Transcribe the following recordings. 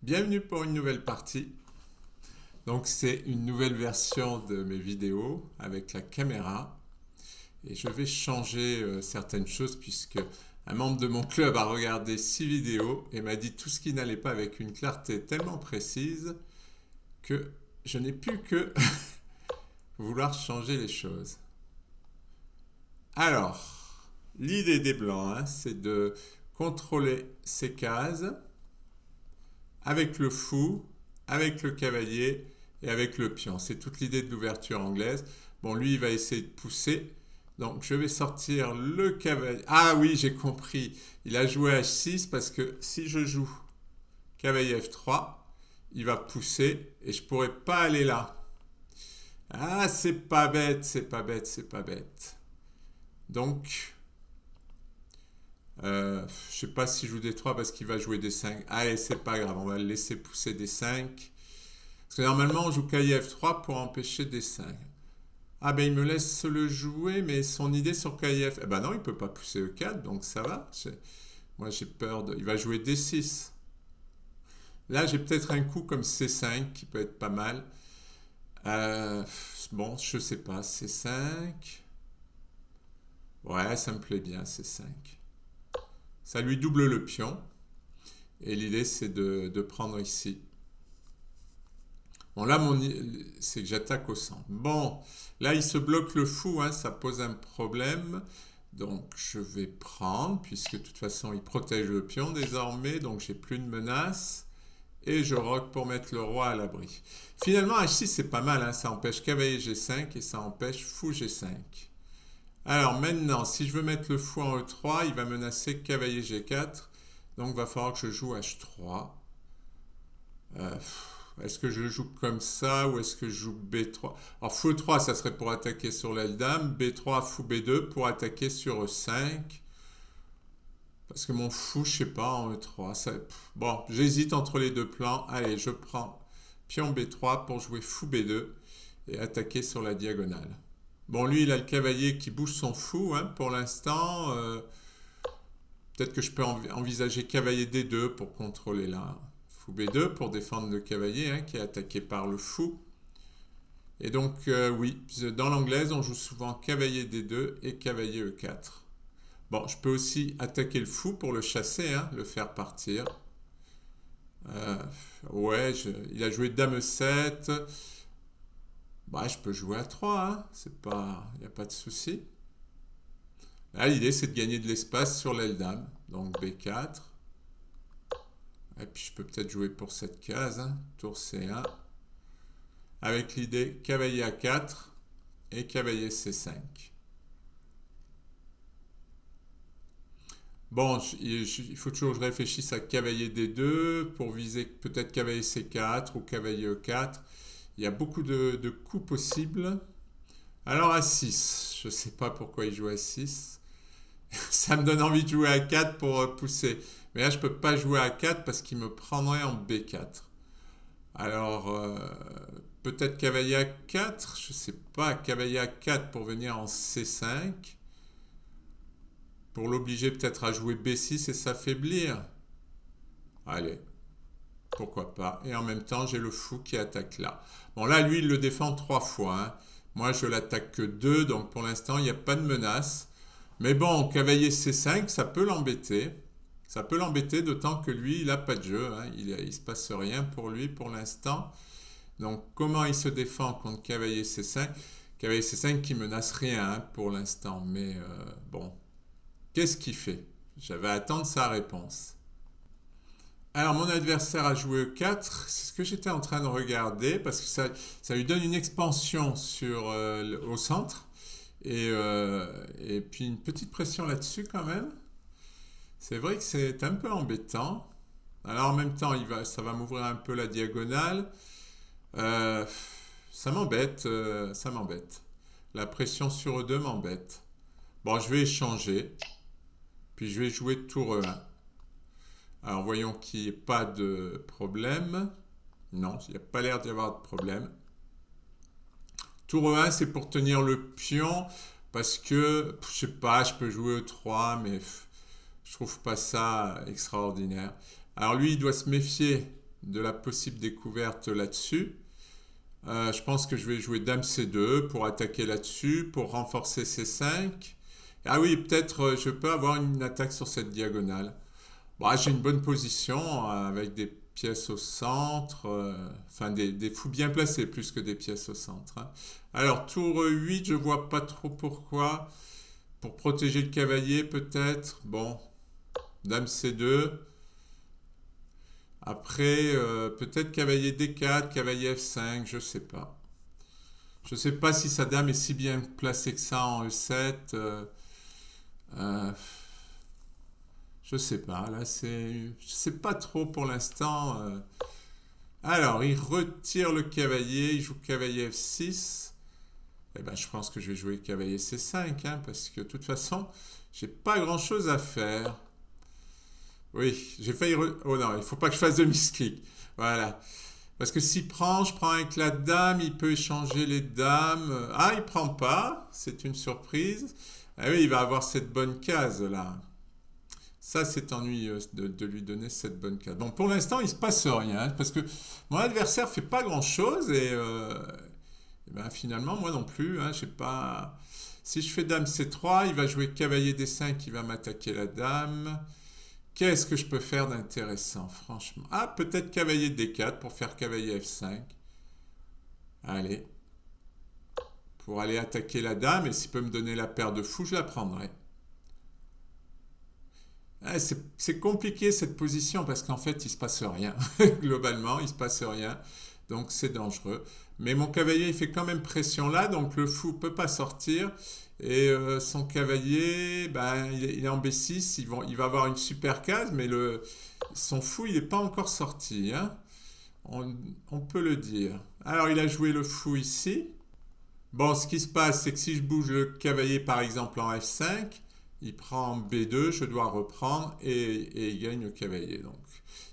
Bienvenue pour une nouvelle partie. Donc c'est une nouvelle version de mes vidéos avec la caméra et je vais changer certaines choses puisque un membre de mon club a regardé 6 vidéos et m'a dit tout ce qui n'allait pas avec une clarté tellement précise que je n'ai plus que vouloir changer les choses. Alors, l'idée des blancs, c'est de contrôler ces cases avec le fou, avec le cavalier et avec le pion. C'est toute l'idée de l'ouverture anglaise. Bon, lui, il va essayer de pousser. Donc, je vais sortir le cavalier. Ah oui, j'ai compris. Il a joué H6 parce que si je joue cavalier F3, il va pousser et je ne pourrai pas aller là. Ah, c'est pas bête, c'est pas bête, c'est pas bête. Donc, je sais pas si je joue D3 parce qu'il va jouer D5. Allez, c'est pas grave, on va le laisser pousser D5. Parce que normalement, on joue cavalier F3 pour empêcher D5. Ah ben il me laisse le jouer, mais son idée sur cavalier F... Eh ben non, il peut pas pousser E4, donc ça va. Moi j'ai peur de... Il va jouer D6. Là j'ai peut-être un coup comme C5 qui peut être pas mal. Bon, je sais pas, C5. Ouais, ça me plaît bien, C5. Ça lui double le pion. Et l'idée c'est de prendre ici. Bon, là, c'est que j'attaque au centre. Bon, là, il se bloque le fou, hein, ça pose un problème. Donc, je vais prendre, puisque de toute façon, il protège le pion désormais, donc j'ai plus de menace. Et je roque pour mettre le roi à l'abri. Finalement, H6, c'est pas mal, hein, ça empêche cavalier G5 et ça empêche fou G5. Alors maintenant, si je veux mettre le fou en E3, il va menacer cavalier G4. Donc, il va falloir que je joue H3. Est-ce que je joue comme ça ou est-ce que je joue B3? Alors fou E3, ça serait pour attaquer sur l'aile dame. B3, fou B2 pour attaquer sur E5. Parce que mon fou, je sais pas, en E3. Bon, j'hésite entre les deux plans. Allez, je prends pion B3 pour jouer fou B2 et attaquer sur la diagonale. Bon, lui, il a le cavalier qui bouge son fou, hein, pour l'instant. Peut-être que je peux envisager cavalier D2 pour contrôler là. Fou B2 pour défendre le cavalier, hein, qui est attaqué par le fou. Et donc, oui, dans l'anglaise, on joue souvent cavalier D2 et cavalier E4. Bon, je peux aussi attaquer le fou pour le chasser, hein, le faire partir. Euh, ouais, il a joué dame E7. Bah, je peux jouer à 3, hein, il n'y a pas de souci. Là, l'idée, c'est de gagner de l'espace sur l'aile dame. Donc, B4. Et puis je peux peut-être jouer pour cette case, hein, tour C1, avec l'idée cavalier A4 et cavalier C5. Bon, il faut toujours que je réfléchisse à cavalier D2 pour viser peut-être cavalier C4 ou cavalier E4. Il y a beaucoup de coups possibles. Alors A6, je ne sais pas pourquoi il joue A6. Ça me donne envie de jouer A4 pour pousser. Mais là, je ne peux pas jouer A4 parce qu'il me prendrait en B4. Alors, peut-être cavalier A4, je ne sais pas, cavalier A4 pour venir en C5. Pour l'obliger peut-être à jouer B6 et s'affaiblir. Allez, pourquoi pas. Et en même temps, j'ai le fou qui attaque là. Bon, là, lui, il le défend 3 fois, hein. Moi, je l'attaque que 2, donc pour l'instant, il n'y a pas de menace. Mais bon, cavalier C5, ça peut l'embêter. Ça peut l'embêter, d'autant que lui, il n'a pas de jeu, hein. Il ne se passe rien pour lui pour l'instant. Donc, comment il se défend contre cavalier C5? Cavalier C5 qui menace rien, hein, pour l'instant. Mais bon, qu'est-ce qu'il fait? J'avais à attendre sa réponse. Alors, mon adversaire a joué E4. C'est ce que j'étais en train de regarder parce que ça lui donne une expansion au centre. Et puis une petite pression là-dessus quand même. C'est vrai que c'est un peu embêtant. Alors en même temps, ça va m'ouvrir un peu la diagonale. Euh, Ça m'embête, ça m'embête. La pression sur E2 m'embête. Bon, je vais échanger. Puis je vais jouer tour E1. Alors voyons qu'il n'y ait pas de problème. Non, il n'y a pas l'air d'y avoir de problème. Tour E1, c'est pour tenir le pion. Parce que, je sais pas, je peux jouer E3, mais je trouve pas ça extraordinaire. Alors lui, il doit se méfier de la possible découverte là-dessus. Je pense que je vais jouer Dame C2 pour attaquer là-dessus, pour renforcer C5. Ah oui, peut-être je peux avoir une attaque sur cette diagonale. Bon, j'ai une bonne position avec des pièces au centre, enfin des fous bien placés plus que des pièces au centre, hein. Alors, tour 8, je vois pas trop pourquoi. Pour protéger le cavalier, peut-être. Bon, Dame C2. Après, peut-être cavalier D4, cavalier F5, je sais pas. Je sais pas si sa dame est si bien placée que ça en E7. Euh, je sais pas. Là, je sais pas trop pour l'instant. Alors, il retire le cavalier, il joue cavalier F6. Eh ben, je pense que je vais jouer cavalier C5, hein, parce que de toute façon, j'ai pas grand-chose à faire. Oui, j'ai failli. Oh non, il faut pas que je fasse de misclic. Voilà. Parce que s'il prend, je prends avec la dame, il peut échanger les dames. Ah, il prend pas, c'est une surprise. Ah oui, il va avoir cette bonne case là. Ça, c'est ennuyeux de lui donner cette bonne case. Bon, pour l'instant, il se passe rien, hein, parce que mon adversaire fait pas grand-chose et ben, finalement, moi non plus, hein, j'ai pas. Si je fais dame C3, il va jouer cavalier D5, il va m'attaquer la dame. Qu'est-ce que je peux faire d'intéressant, franchement? Ah, peut-être cavalier D4 pour faire cavalier F5. Allez, pour aller attaquer la dame, et s'il peut me donner la paire de fous, je la prendrai. Ah, c'est compliqué cette position parce qu'en fait, il se passe rien. Globalement, il se passe rien. Donc, c'est dangereux. Mais mon cavalier, il fait quand même pression là, donc le fou peut pas sortir. Et son cavalier, ben, il est en B6, il va avoir une super case, mais son fou, il n'est pas encore sorti, hein. On peut le dire. Alors, il a joué le fou ici. Bon, ce qui se passe, c'est que si je bouge le cavalier, par exemple, en F5, il prend B2, je dois reprendre et il gagne le cavalier. Donc,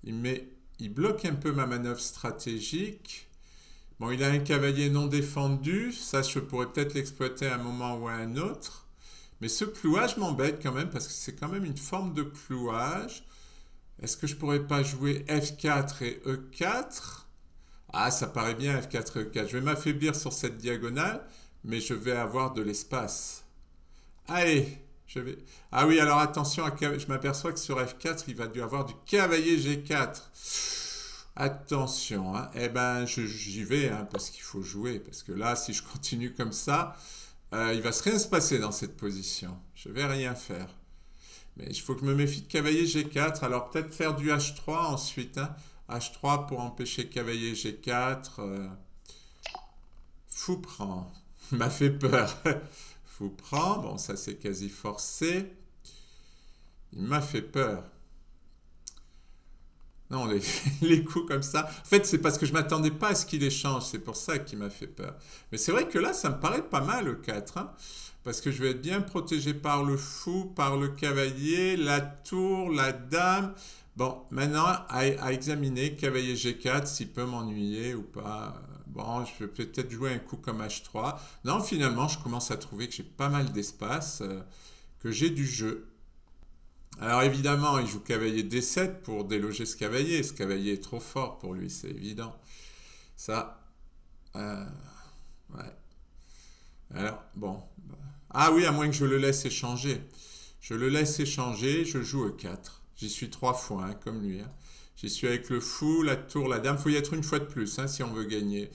il bloque un peu ma manœuvre stratégique. Bon, il a un cavalier non défendu, ça je pourrais peut-être l'exploiter à un moment ou à un autre. Mais ce clouage m'embête quand même parce que c'est quand même une forme de clouage. Est-ce que je pourrais pas jouer F4 et E4? Ah, ça paraît bien F4 et E4. Je vais m'affaiblir sur cette diagonale, mais je vais avoir de l'espace. Allez, je vais. Ah oui, alors attention, je m'aperçois que sur F4, il va dû avoir du cavalier G4. Attention, hein. Eh ben, j'y vais, hein, parce qu'il faut jouer. Parce que là, si je continue comme ça, il va rien se passer dans cette position. Je vais rien faire. Mais il faut que je me méfie de cavalier G4. Alors peut-être faire du H3 ensuite, hein. H3 pour empêcher cavalier G4. Fou prend. M'a fait peur. Fou prend. Bon, ça c'est quasi forcé. Il m'a fait peur. Non, les coups comme ça. En fait, c'est parce que je ne m'attendais pas à ce qu'il échange. C'est pour ça qu'il m'a fait peur. Mais c'est vrai que là, ça me paraît pas mal le 4, hein, parce que je vais être bien protégé par le fou, par le cavalier, la tour, la dame. Bon, maintenant, à examiner cavalier G4, s'il peut m'ennuyer ou pas. Bon, je vais peut-être jouer un coup comme H3. Non, finalement, je commence à trouver que j'ai pas mal d'espace, que j'ai du jeu. Alors évidemment, il joue cavalier D7 pour déloger ce cavalier. Ce cavalier est trop fort pour lui, c'est évident. Ça, euh, ouais. Alors, bon. Ah oui, à moins que je le laisse échanger. Je le laisse échanger, je joue E4. J'y suis 3 fois, hein, comme lui, hein. J'y suis avec le fou, la tour, la dame. Il faut y être une fois de plus, hein, si on veut gagner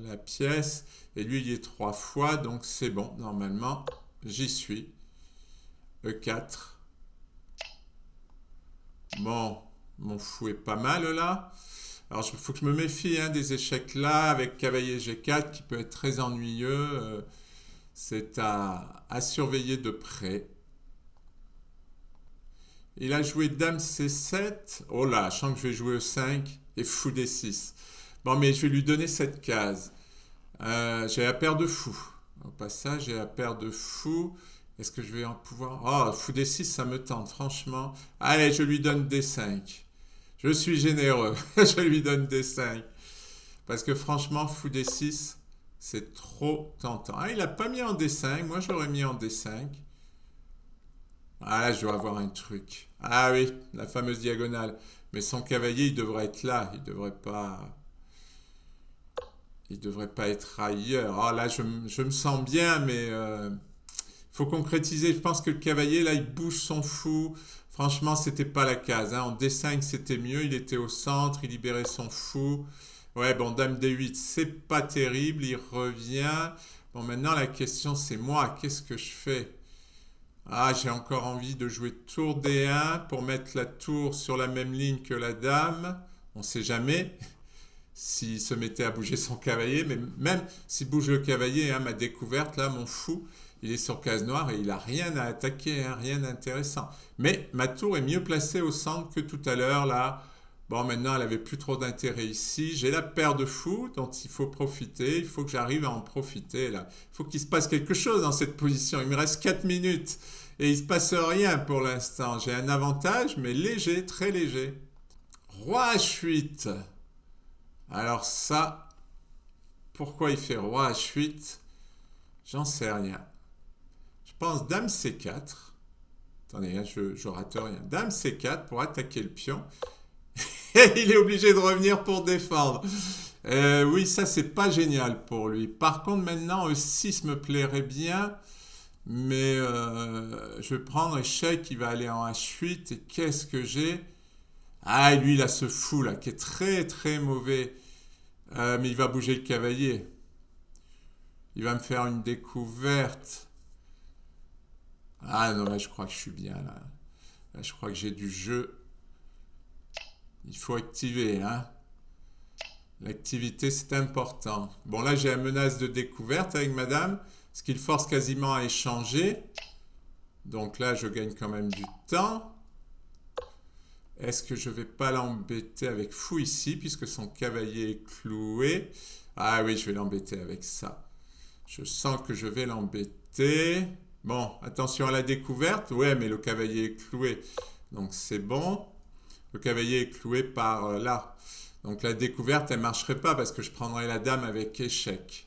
la pièce. Et lui, il y est 3 fois, donc c'est bon, normalement. J'y suis. E4. Bon, mon fou est pas mal là. Alors, il faut que je me méfie, hein, des échecs là avec cavalier G4 qui peut être très ennuyeux. C'est à surveiller de près. Il a joué dame C7. Oh là, je sens que je vais jouer E5 et fou D6. Bon, mais je vais lui donner cette case. J'ai la paire de fou. Au passage, j'ai la paire de fou. Est-ce que je vais en pouvoir... Oh, fou D6, ça me tente, franchement. Allez, je lui donne D5. Je suis généreux. Je lui donne D5. Parce que franchement, fou D6, c'est trop tentant. Ah, il n'a pas mis en D5. Moi, je l'aurais mis en D5. Ah, là, je dois avoir un truc. Ah oui, la fameuse diagonale. Mais son cavalier, il devrait être là. Il devrait pas être ailleurs. Ah, là, je me sens bien, mais faut concrétiser. Je pense que le cavalier, là, il bouge son fou. Franchement, c'était pas la case, hein. En D5, c'était mieux. Il était au centre, il libérait son fou. Ouais, bon, Dame D8, c'est pas terrible. Il revient. Bon, maintenant, la question, c'est moi. Qu'est-ce que je fais? Ah, j'ai encore envie de jouer tour D1 pour mettre la tour sur la même ligne que la dame. On sait jamais s'il se mettait à bouger son cavalier, mais même s'il bouge le cavalier, hein, ma découverte, là, mon fou, il est sur case noire et il n'a rien à attaquer, hein, rien d'intéressant. Mais ma tour est mieux placée au centre que tout à l'heure, là. Bon, maintenant, elle avait plus trop d'intérêt ici. J'ai la paire de fous dont il faut profiter. Il faut que j'arrive à en profiter, là. Il faut qu'il se passe quelque chose dans cette position. Il me reste 4 minutes et il ne se passe rien pour l'instant. J'ai un avantage, mais léger, très léger. Roi H8. Alors ça, pourquoi il fait roi H8? J'en sais rien. Je pense dame C4. Attendez, hein, je rate rien. Dame C4 pour attaquer le pion. Et il est obligé de revenir pour défendre. Oui, ça c'est pas génial pour lui. Par contre, maintenant, E6 me plairait bien. Mais je vais prendre échec qui va aller en H8. Et qu'est-ce que j'ai? Ah, lui, il a ce fou là qui est très très mauvais. Mais il va bouger le cavalier. Il va me faire une découverte. Ah non, là, je crois que je suis bien là. Là, je crois que j'ai du jeu. Il faut activer, hein. L'activité, c'est important. Bon, là, j'ai la menace de découverte avec madame, ce qui le force quasiment à échanger. Donc là, je gagne quand même du temps. Est-ce que je vais pas l'embêter avec fou ici, puisque son cavalier est cloué? Ah oui, je vais l'embêter avec ça. Je sens que je vais l'embêter. Bon, attention à la découverte. Ouais, mais le cavalier est cloué. Donc c'est bon. Le cavalier est cloué par là. Donc la découverte, elle ne marcherait pas parce que je prendrais la dame avec échec.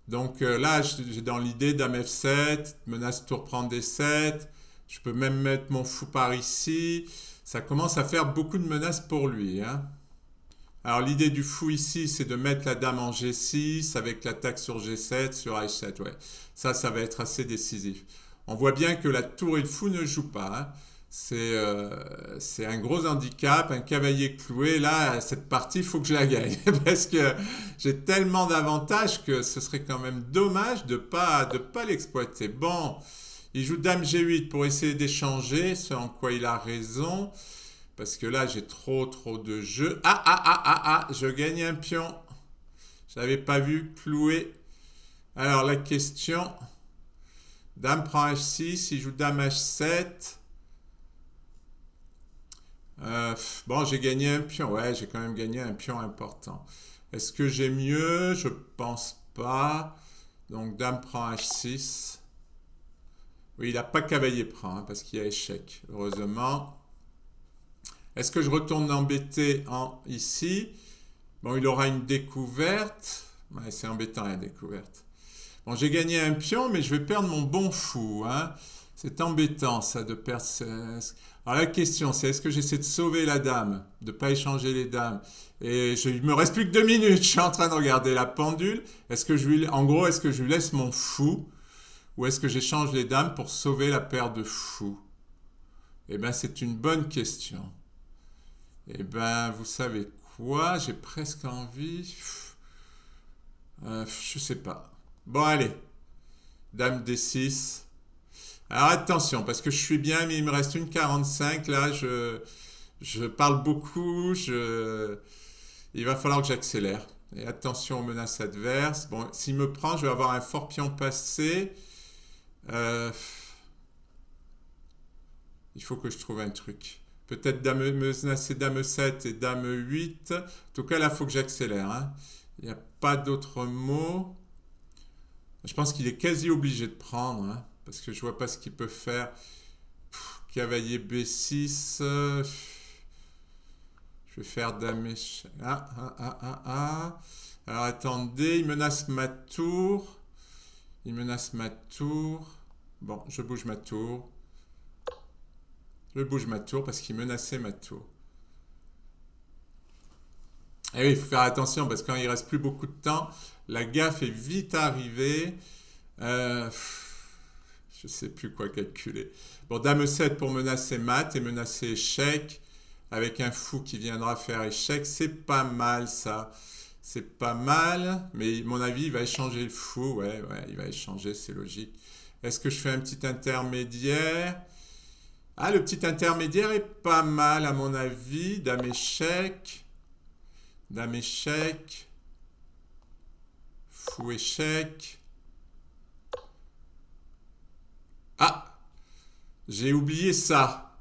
Donc là, j'ai dans l'idée dame F7, menace tour prendre D7. Je peux même mettre mon fou par ici. Ça commence à faire beaucoup de menaces pour lui, hein. Alors l'idée du fou ici, c'est de mettre la dame en G6 avec l'attaque sur G7, sur H7. Ouais. Ça va être assez décisif. On voit bien que la tour et le fou ne jouent pas, hein. C'est un gros handicap, un cavalier cloué. Là, cette partie, il faut que je la gagne. Parce que j'ai tellement d'avantages que ce serait quand même dommage de pas l'exploiter. Bon, il joue dame G8 pour essayer d'échanger, ce en quoi il a raison. Parce que là, j'ai trop de jeux. Je gagne un pion. Je n'avais pas vu, cloué. Alors, la question. Dame prend H6, il joue dame H7. Bon, j'ai gagné un pion. Ouais, j'ai quand même gagné un pion important. Est-ce que j'ai mieux? Je pense pas. Donc, dame prend H6. Oui, il n'a pas cavalier prend, hein, parce qu'il y a échec, heureusement. Est-ce que je retourne l'embêter ici? Bon, il aura une découverte. Ouais, c'est embêtant la découverte. Bon, j'ai gagné un pion, mais je vais perdre mon bon fou, hein. C'est embêtant, ça, de perdre. Alors la question, c'est est-ce que j'essaie de sauver la dame, de ne pas échanger les dames? Et il me reste plus que 2 minutes. Je suis en train de regarder la pendule. En gros, est-ce que je lui laisse mon fou ou est-ce que j'échange les dames pour sauver la paire de fous? Eh bien, c'est une bonne question. Eh bien, vous savez quoi? J'ai presque envie. Je sais pas. Bon, allez. Dame D6. Alors attention, parce que je suis bien, mais il me reste une 45. Là, je parle beaucoup. Il va falloir que j'accélère. Et attention aux menaces adverses. Bon, s'il me prend, je vais avoir un fort pion passé. Il faut que je trouve un truc. Peut-être dame, menacer dame 7 et dame 8. En tout cas, là, il faut que j'accélère, hein. Il n'y a pas d'autre mot. Je pense qu'il est quasi obligé de prendre, hein, parce que je vois pas ce qu'il peut faire. Cavalier B6. Je vais faire dame échec. Alors attendez, il menace ma tour. Il menace ma tour. Bon, je bouge ma tour. Je bouge ma tour parce qu'il menaçait ma tour. Et oui, il faut faire attention parce que quand il reste plus beaucoup de temps, la gaffe est vite arrivée. Je sais plus quoi calculer. Bon, dame 7 pour menacer mat et menacer échec avec un fou qui viendra faire échec. C'est pas mal ça. C'est pas mal, mais à mon avis, il va échanger le fou. Ouais, ouais, il va échanger, c'est logique. Est-ce que je fais un petit intermédiaire? Ah, le petit intermédiaire est pas mal à mon avis. Dame échec, dame échec, fou échec. Ah, j'ai oublié ça.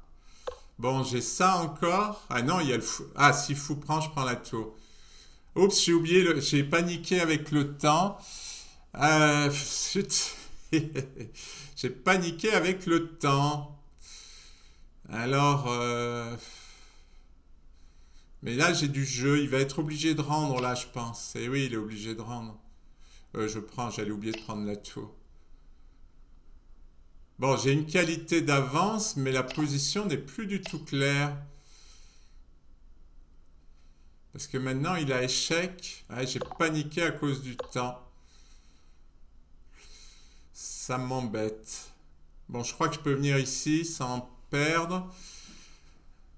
Bon, j'ai ça encore. Ah non, il y a le fou. Ah, si fou prend, je prends la tour. Oups, j'ai oublié, j'ai paniqué avec le temps. Chut. J'ai paniqué avec le temps. Alors, mais là j'ai du jeu. Il va être obligé de rendre là, je pense. Et oui, il est obligé de rendre. Je prends. J'allais oublier de prendre la tour. Bon, j'ai une qualité d'avance, mais la position n'est plus du tout claire. Parce que maintenant il a échec. Ouais, j'ai paniqué à cause du temps. Ça m'embête. Bon, je crois que je peux venir ici sans perdre.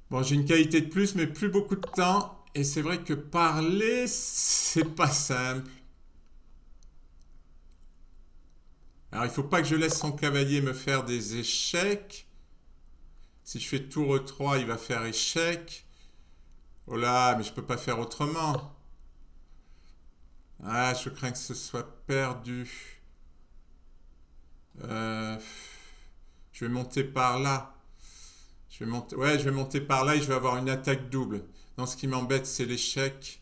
Bon, j'ai une qualité de plus, mais plus beaucoup de temps. Et c'est vrai que parler, c'est pas simple. Alors, il faut pas que je laisse son cavalier me faire des échecs. Si je fais tour E3, il va faire échec. Oh là, mais je peux pas faire autrement. Ah, je crains que ce soit perdu. Euh, je vais monter par là. Je vais monter, ouais, je vais monter par là et je vais avoir une attaque double. Non, ce qui m'embête, c'est l'échec.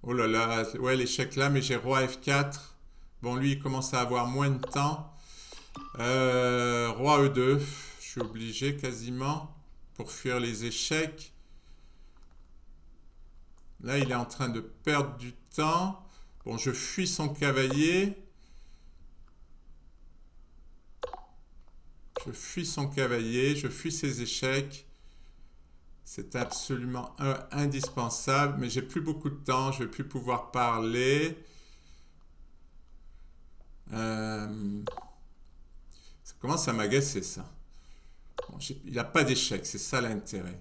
Oh là là, ouais, l'échec là, mais j'ai roi F4. Bon, lui, il commence à avoir moins de temps. Roi E2, je suis obligé quasiment pour fuir les échecs. Là, il est en train de perdre du temps. Bon, je fuis son cavalier. Je fuis son cavalier, je fuis ses échecs. C'est absolument indispensable, mais j'ai plus beaucoup de temps, je vais plus pouvoir parler. Ça commence à m'agacer ça. Bon, il n'a pas d'échec, c'est ça l'intérêt.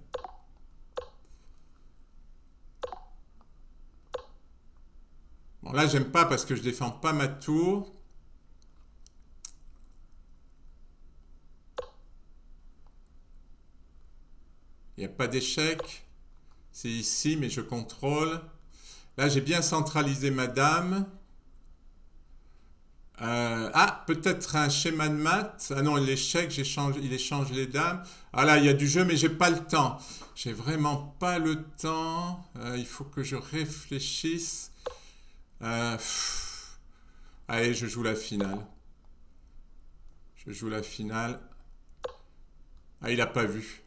Bon, là, j'aime pas parce que je défends pas ma tour. Il n'y a pas d'échec. C'est ici, mais je contrôle. Là, j'ai bien centralisé ma dame. Peut-être un schéma de maths. Ah non, l'échec, il échange les dames. Ah là, il y a du jeu, mais j'ai pas le temps. J'ai vraiment pas le temps. Il faut que je réfléchisse. Allez, je joue la finale. Je joue la finale. Ah, il a pas vu.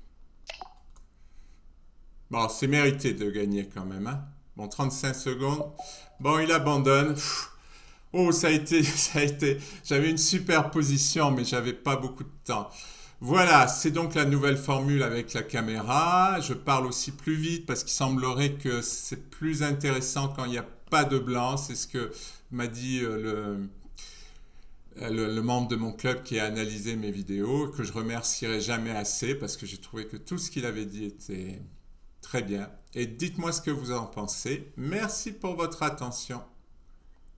Bon, c'est mérité de gagner quand même, hein. Bon, 35 secondes. Bon, il abandonne. Oh, ça a été. J'avais une super position, mais j'avais pas beaucoup de temps. Voilà, c'est donc la nouvelle formule avec la caméra. Je parle aussi plus vite parce qu'il semblerait que c'est plus intéressant quand il n'y a pas de blanc. C'est ce que m'a dit le membre de mon club qui a analysé mes vidéos, que je remercierai jamais assez parce que j'ai trouvé que tout ce qu'il avait dit était très bien. Et dites-moi ce que vous en pensez. Merci pour votre attention.